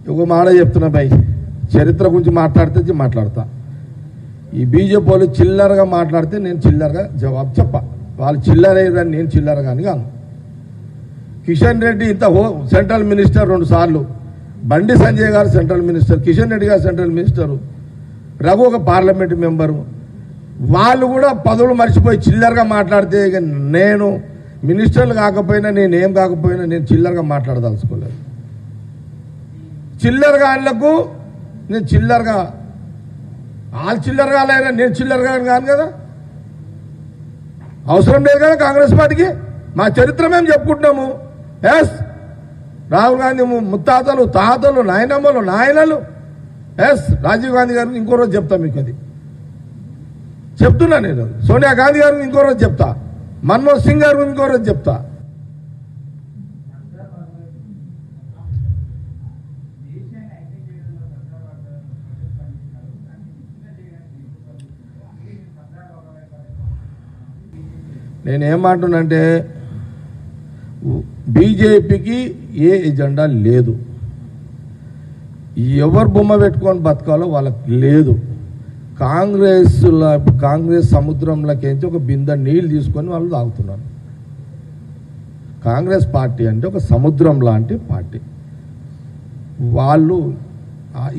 ఒక మాట చెప్తున్నా భయ్, చరిత్ర గురించి మాట్లాడతా. ఈ బీజేపీ వాళ్ళు చిల్లరగా మాట్లాడితే నేను చిల్లరగా జవాబు చెప్ప. వాళ్ళు చిల్లరేదని నేను చిల్లరగా అని కాను. కిషన్ రెడ్డి ఇంత సెంట్రల్ మినిస్టర్ 2 సార్లు, బండి సంజయ్ గారు సెంట్రల్ మినిస్టర్, కిషన్ రెడ్డి గారు సెంట్రల్ మినిస్టరు, రఘు ఒక పార్లమెంట్ మెంబరు. వాళ్ళు కూడా పదవులు మర్చిపోయి చిల్లరగా మాట్లాడితే నేను మినిస్టర్లు కాకపోయినా నేనేం కాకపోయినా నేను చిల్లరగా మాట్లాడదలుచుకోలేదు. చిల్లరగా ఆయనకు నేను చిల్లరగా, వాళ్ళు చిల్లరగా లేదా నేను చిల్లరగా కాను కదా, అవసరం లేదు కదా కాంగ్రెస్ పార్టీకి. మా చరిత్ర మేము చెప్పుకుంటున్నాము. ఎస్, రాహుల్ గాంధీ ముత్తాతలు, తాతలు, నాయనమ్మలు, నాయనలు. ఎస్, రాజీవ్ గాంధీ గారిని ఇంకో రోజు చెప్తా మీకు, అది చెప్తున్నా నేను. సోనియా గాంధీ గారిని ఇంకో రోజు చెప్తా, మన్మోహన్ సింగ్ గారిని ఇంకో రోజు చెప్తా. నేనేమంటున్నానంటే బీజేపీకి ఏ ఎజెండా లేదు. ఎవరు బొమ్మ పెట్టుకొని బతకాలో వాళ్ళకి లేదు. కాంగ్రెస్ సముద్రంలోకి ఒక బిందె నీళ్ళు తీసుకొని వాళ్ళు తాగుతున్నారు. కాంగ్రెస్ పార్టీ అంటే ఒక సముద్రం లాంటి పార్టీ. వాళ్ళు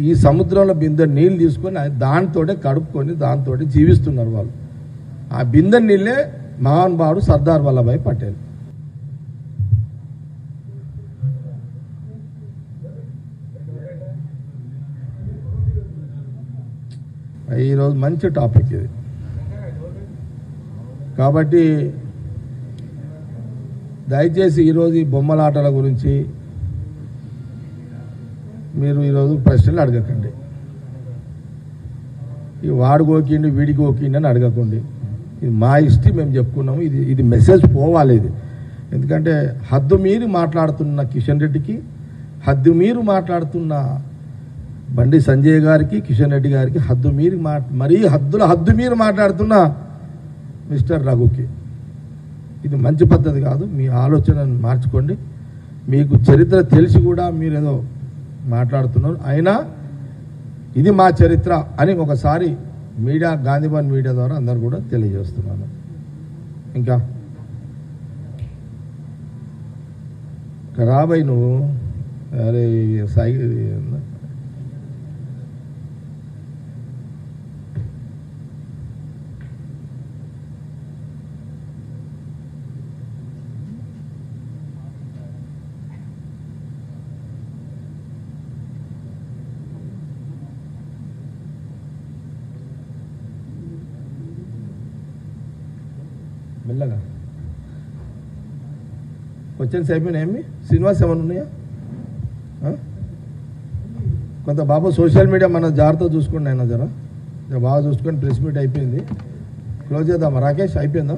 ఈ సముద్రంలో బిందె నీళ్ళు తీసుకొని దానితోటే కడుపుకొని దానితోటే జీవిస్తున్నారు వాళ్ళు. ఆ బిందె నీళ్ళే మహానుభావుడు సర్దార్ వల్లభాయ్ పటేల్. ఈరోజు మంచి టాపిక్ ఇది. కాబట్టి దయచేసి ఈరోజు ఈ బొమ్మలాటల గురించి మీరు ఈరోజు ప్రశ్నలు అడగకండి. ఈ వాడు గోకిండి వీడికి గోకిండి అని అడగకండి. ఇది మా హిస్టరీ మేము చెప్పుకున్నాము. ఇది మెసేజ్ పోవాలి. ఇది ఎందుకంటే హద్దు మీరి మాట్లాడుతున్న కిషన్ రెడ్డికి, హద్దు మీరు మాట్లాడుతున్న బండి సంజయ్ గారికి, కిషన్ రెడ్డి గారికి, మరీ హద్దు మీరు మాట్లాడుతున్న మిస్టర్ రఘుకి ఇది మంచి పద్ధతి కాదు. మీ ఆలోచనను మార్చుకోండి. మీకు చరిత్ర తెలిసి కూడా మీరేదో మాట్లాడుతున్నారు. అయినా ఇది మా చరిత్ర అని ఒకసారి మీడియా, గాంధీభవన్ మీడియా ద్వారా అందరు కూడా తెలియజేస్తున్నాను. ఇంకా రాబాయి నువ్వు, అరే సాయి మెల్లగా క్వశ్చన్స్ అయిపోయినాయి. శ్రీనివాస్ ఏమైనా ఉన్నాయా? కొంత బాబు సోషల్ మీడియా మన జాగ్రత్త చూసుకోండి. అయినా జర బాగా చూసుకొని ప్రెస్ మీట్ అయిపోయింది, క్లోజ్ చేద్దామా? రాకేష్ అయిపోయిందా?